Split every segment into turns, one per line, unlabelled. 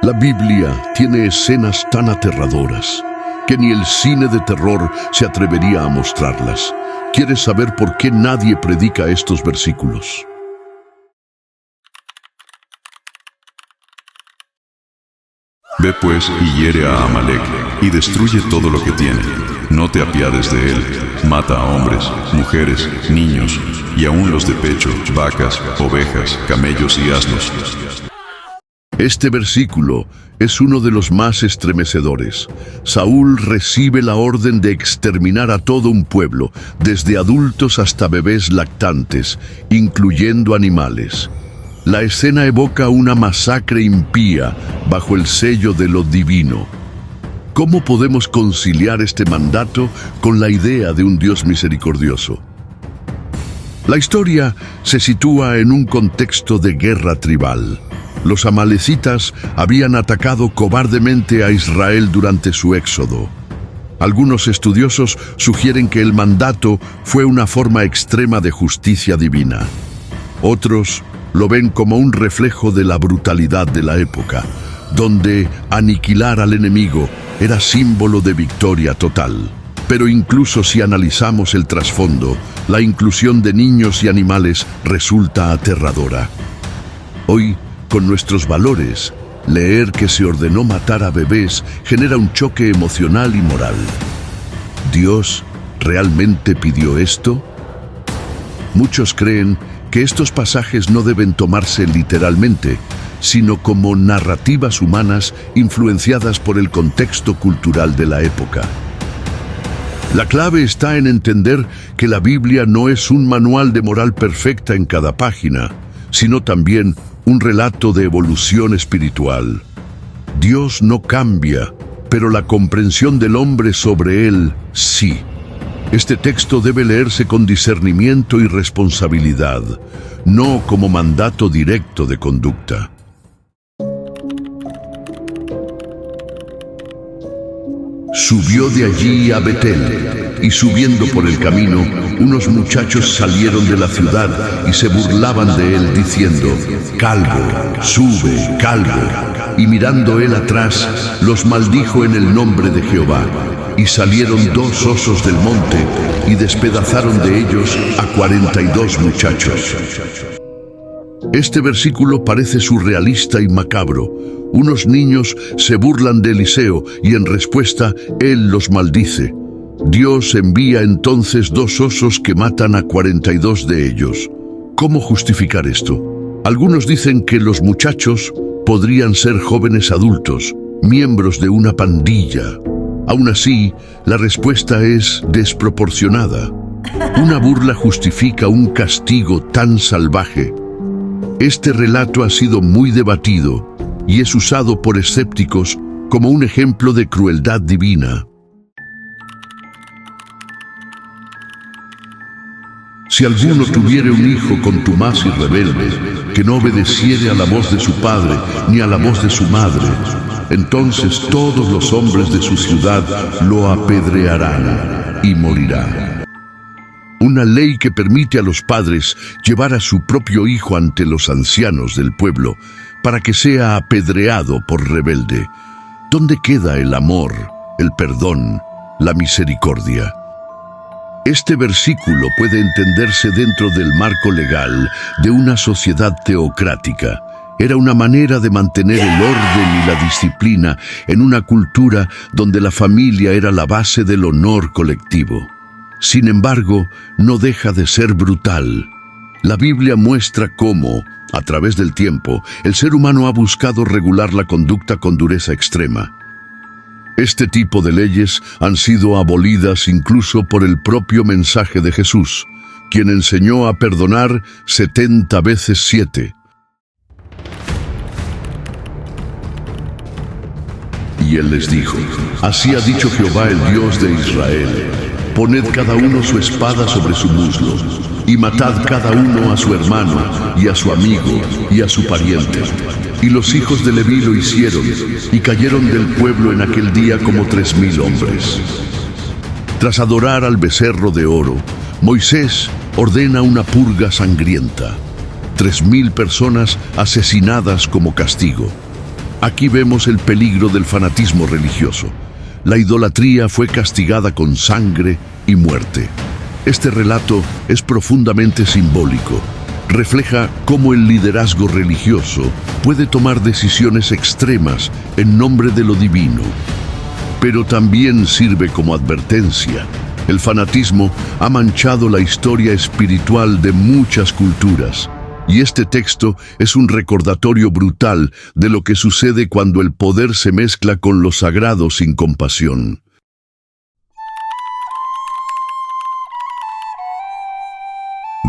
La Biblia tiene escenas tan aterradoras que ni el cine de terror se atrevería a mostrarlas. ¿Quieres saber por qué nadie predica estos versículos?
Ve pues y hiere a Amalec, y destruye todo lo que tiene. No te apiades de él. Mata a hombres, mujeres, niños, y aún los de pecho, vacas, ovejas, camellos y asnos.
Este versículo es uno de los más estremecedores. Saúl recibe la orden de exterminar a todo un pueblo, desde adultos hasta bebés lactantes, incluyendo animales. La escena evoca una masacre impía bajo el sello de lo divino. ¿Cómo podemos conciliar este mandato con la idea de un Dios misericordioso? La historia se sitúa en un contexto de guerra tribal. Los amalecitas habían atacado cobardemente a Israel durante su éxodo. Algunos estudiosos sugieren que el mandato fue una forma extrema de justicia divina. Otros lo ven como un reflejo de la brutalidad de la época, donde aniquilar al enemigo era símbolo de victoria total. Pero incluso si analizamos el trasfondo, la inclusión de niños y animales resulta aterradora. Hoy, con nuestros valores, leer que se ordenó matar a bebés genera un choque emocional y moral. ¿Dios realmente pidió esto? Muchos creen que estos pasajes no deben tomarse literalmente, sino como narrativas humanas influenciadas por el contexto cultural de la época. La clave está en entender que la Biblia no es un manual de moral perfecta en cada página, sino también un relato de evolución espiritual. Dios no cambia, pero la comprensión del hombre sobre él sí. Este texto debe leerse con discernimiento y responsabilidad, no como mandato directo de conducta. Subió de allí a Betel, y subiendo por el camino, unos muchachos salieron de la ciudad y se burlaban de él, diciendo: «Calvo, sube, calvo». Y mirando él atrás, los maldijo en el nombre de Jehová. Y salieron 2 osos del monte, y despedazaron de ellos a 42 muchachos. Este versículo parece surrealista y macabro. Unos niños se burlan de Eliseo y en respuesta él los maldice. Dios envía entonces 2 osos que matan a 42 de ellos. ¿Cómo justificar esto? Algunos dicen que los muchachos podrían ser jóvenes adultos, miembros de una pandilla. Aún así, la respuesta es desproporcionada. Una burla justifica un castigo tan salvaje. Este relato ha sido muy debatido y es usado por escépticos como un ejemplo de crueldad divina. Si alguno tuviere un hijo contumaz y rebelde, que no obedeciere a la voz de su padre ni a la voz de su madre, entonces todos los hombres de su ciudad lo apedrearán y morirá. Una ley que permite a los padres llevar a su propio hijo ante los ancianos del pueblo para que sea apedreado por rebelde. ¿Dónde queda el amor, el perdón, la misericordia? Este versículo puede entenderse dentro del marco legal de una sociedad teocrática. Era una manera de mantener el orden y la disciplina en una cultura donde la familia era la base del honor colectivo. Sin embargo, no deja de ser brutal. La Biblia muestra cómo, a través del tiempo, el ser humano ha buscado regular la conducta con dureza extrema. Este tipo de leyes han sido abolidas incluso por el propio mensaje de Jesús, quien enseñó a perdonar 70 veces 7. Y él les dijo: «Así ha dicho Jehová, el Dios de Israel: poned cada uno su espada sobre su muslo, y matad cada uno a su hermano, y a su amigo, y a su pariente». Y los hijos de Leví lo hicieron, y cayeron del pueblo en aquel día como 3000 hombres. Tras adorar al becerro de oro, Moisés ordena una purga sangrienta. 3000 personas asesinadas como castigo. Aquí vemos el peligro del fanatismo religioso. La idolatría fue castigada con sangre y muerte. Este relato es profundamente simbólico. Refleja cómo el liderazgo religioso puede tomar decisiones extremas en nombre de lo divino. Pero también sirve como advertencia. El fanatismo ha manchado la historia espiritual de muchas culturas. Y este texto es un recordatorio brutal de lo que sucede cuando el poder se mezcla con lo sagrado sin compasión.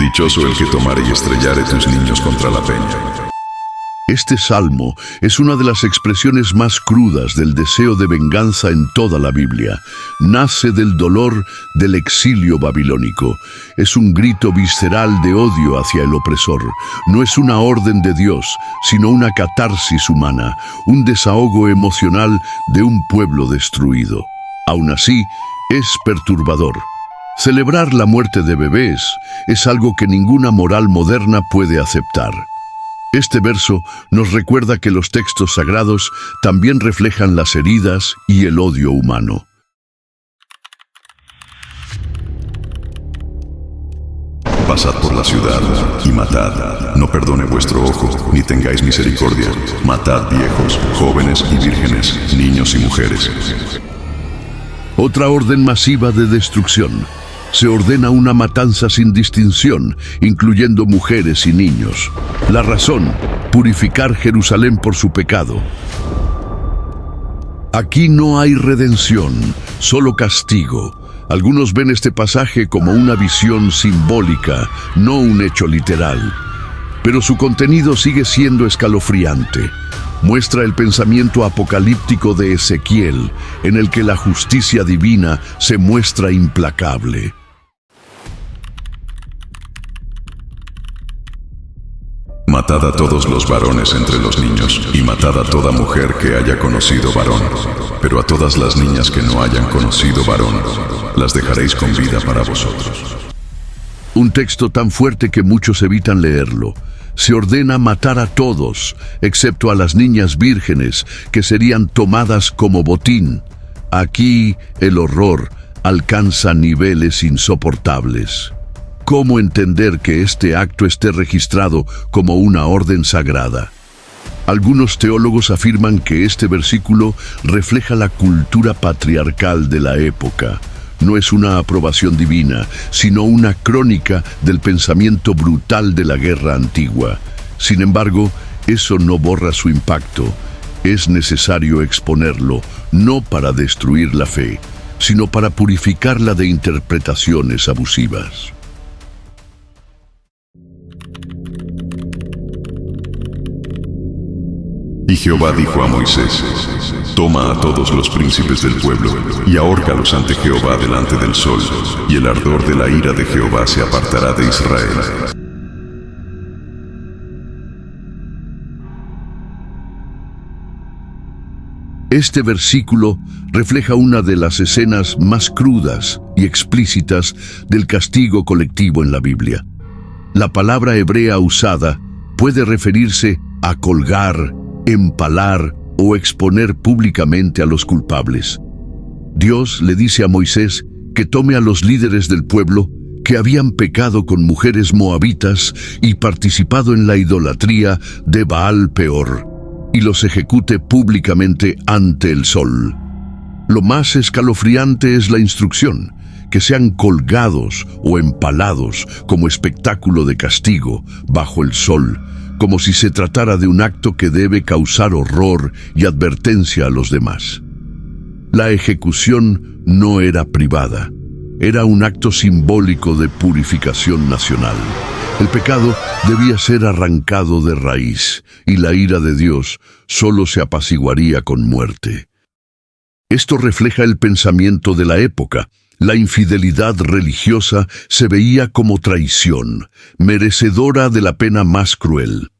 Dichoso el que tomare y estrellare tus niños contra la peña.
Este salmo es una de las expresiones más crudas del deseo de venganza en toda la Biblia. Nace del dolor del exilio babilónico. Es un grito visceral de odio hacia el opresor. No es una orden de Dios, sino una catarsis humana, un desahogo emocional de un pueblo destruido. Aún así, es perturbador. Celebrar la muerte de bebés es algo que ninguna moral moderna puede aceptar. Este verso nos recuerda que los textos sagrados también reflejan las heridas y el odio humano.
Pasad por la ciudad y matad. No perdone vuestro ojo, ni tengáis misericordia. Matad viejos, jóvenes y vírgenes, niños y mujeres.
Otra orden masiva de destrucción. Se ordena una matanza sin distinción, incluyendo mujeres y niños. La razón: purificar Jerusalén por su pecado. Aquí no hay redención, solo castigo. Algunos ven este pasaje como una visión simbólica, no un hecho literal. Pero su contenido sigue siendo escalofriante. Muestra el pensamiento apocalíptico de Ezequiel, en el que la justicia divina se muestra implacable.
Matad a todos los varones entre los niños, y matad a toda mujer que haya conocido varón. Pero a todas las niñas que no hayan conocido varón, las dejaréis con vida para vosotros.
Un texto tan fuerte que muchos evitan leerlo. Se ordena matar a todos, excepto a las niñas vírgenes, que serían tomadas como botín. Aquí el horror alcanza niveles insoportables. ¿Cómo entender que este acto esté registrado como una orden sagrada? Algunos teólogos afirman que este versículo refleja la cultura patriarcal de la época. No es una aprobación divina, sino una crónica del pensamiento brutal de la guerra antigua. Sin embargo, eso no borra su impacto. Es necesario exponerlo, no para destruir la fe, sino para purificarla de interpretaciones abusivas.
Y Jehová dijo a Moisés: toma a todos los príncipes del pueblo y ahórcalos ante Jehová delante del sol, y el ardor de la ira de Jehová se apartará de Israel.
Este versículo refleja una de las escenas más crudas y explícitas del castigo colectivo en la Biblia. La palabra hebrea usada puede referirse a colgar, empalar o exponer públicamente a los culpables. Dios le dice a Moisés que tome a los líderes del pueblo que habían pecado con mujeres moabitas y participado en la idolatría de Baal Peor, y los ejecute públicamente ante el sol. Lo más escalofriante es la instrucción: que sean colgados o empalados como espectáculo de castigo bajo el sol, como si se tratara de un acto que debe causar horror y advertencia a los demás. La ejecución no era privada, era un acto simbólico de purificación nacional. El pecado debía ser arrancado de raíz, y la ira de Dios solo se apaciguaría con muerte. Esto refleja el pensamiento de la época. La infidelidad religiosa se veía como traición, merecedora de la pena más cruel.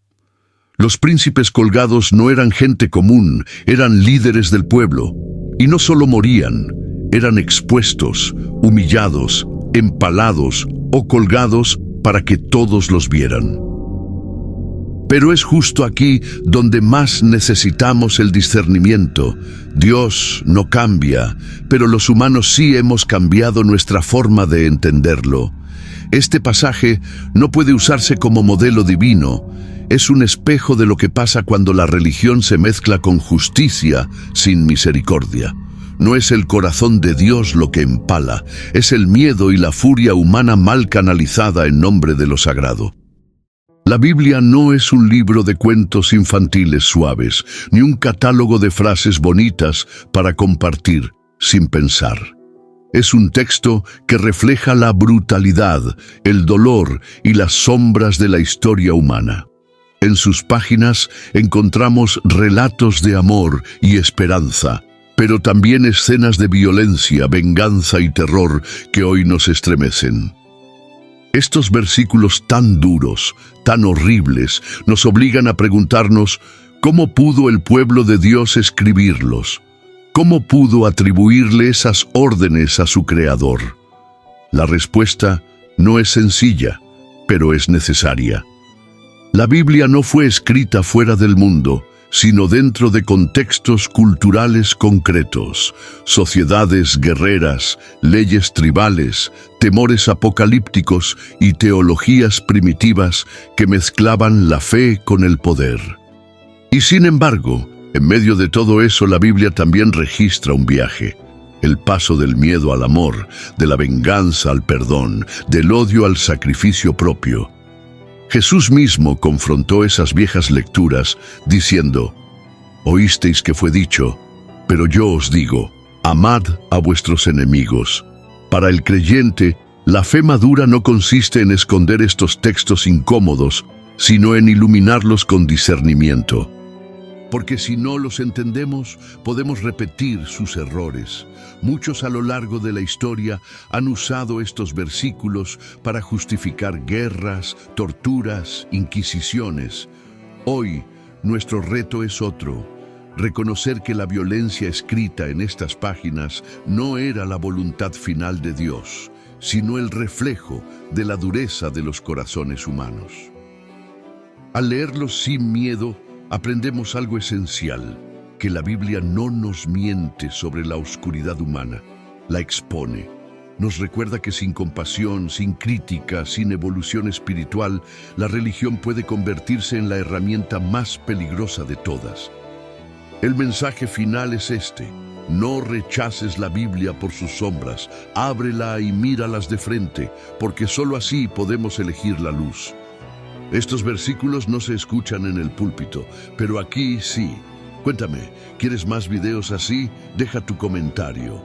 Los príncipes colgados no eran gente común, eran líderes del pueblo. Y no solo morían, eran expuestos, humillados, empalados o colgados para que todos los vieran. Pero es justo aquí donde más necesitamos el discernimiento. Dios no cambia, pero los humanos sí hemos cambiado nuestra forma de entenderlo. Este pasaje no puede usarse como modelo divino. Es un espejo de lo que pasa cuando la religión se mezcla con justicia sin misericordia. No es el corazón de Dios lo que empala, es el miedo y la furia humana mal canalizada en nombre de lo sagrado. La Biblia no es un libro de cuentos infantiles suaves, ni un catálogo de frases bonitas para compartir sin pensar. Es un texto que refleja la brutalidad, el dolor y las sombras de la historia humana. En sus páginas encontramos relatos de amor y esperanza, pero también escenas de violencia, venganza y terror que hoy nos estremecen. Estos versículos tan duros, tan horribles, nos obligan a preguntarnos ¿cómo pudo el pueblo de Dios escribirlos? ¿Cómo pudo atribuirle esas órdenes a su Creador? La respuesta no es sencilla, pero es necesaria. La Biblia no fue escrita fuera del mundo, sino dentro de contextos culturales concretos, sociedades guerreras, leyes tribales, temores apocalípticos y teologías primitivas que mezclaban la fe con el poder. Y sin embargo, en medio de todo eso, la Biblia también registra un viaje, el paso del miedo al amor, de la venganza al perdón, del odio al sacrificio propio. Jesús mismo confrontó esas viejas lecturas diciendo: «Oísteis que fue dicho, pero yo os digo, amad a vuestros enemigos». Para el creyente, la fe madura no consiste en esconder estos textos incómodos, sino en iluminarlos con discernimiento. Porque si no los entendemos, podemos repetir sus errores. Muchos a lo largo de la historia han usado estos versículos para justificar guerras, torturas, inquisiciones. Hoy, nuestro reto es otro: reconocer que la violencia escrita en estas páginas no era la voluntad final de Dios, sino el reflejo de la dureza de los corazones humanos. Al leerlos sin miedo, aprendemos algo esencial, que la Biblia no nos miente sobre la oscuridad humana, la expone. Nos recuerda que sin compasión, sin crítica, sin evolución espiritual, la religión puede convertirse en la herramienta más peligrosa de todas. El mensaje final es este: no rechaces la Biblia por sus sombras, ábrela y míralas de frente, porque solo así podemos elegir la luz. Estos versículos no se escuchan en el púlpito, pero aquí sí. Cuéntame, ¿quieres más videos así? Deja tu comentario.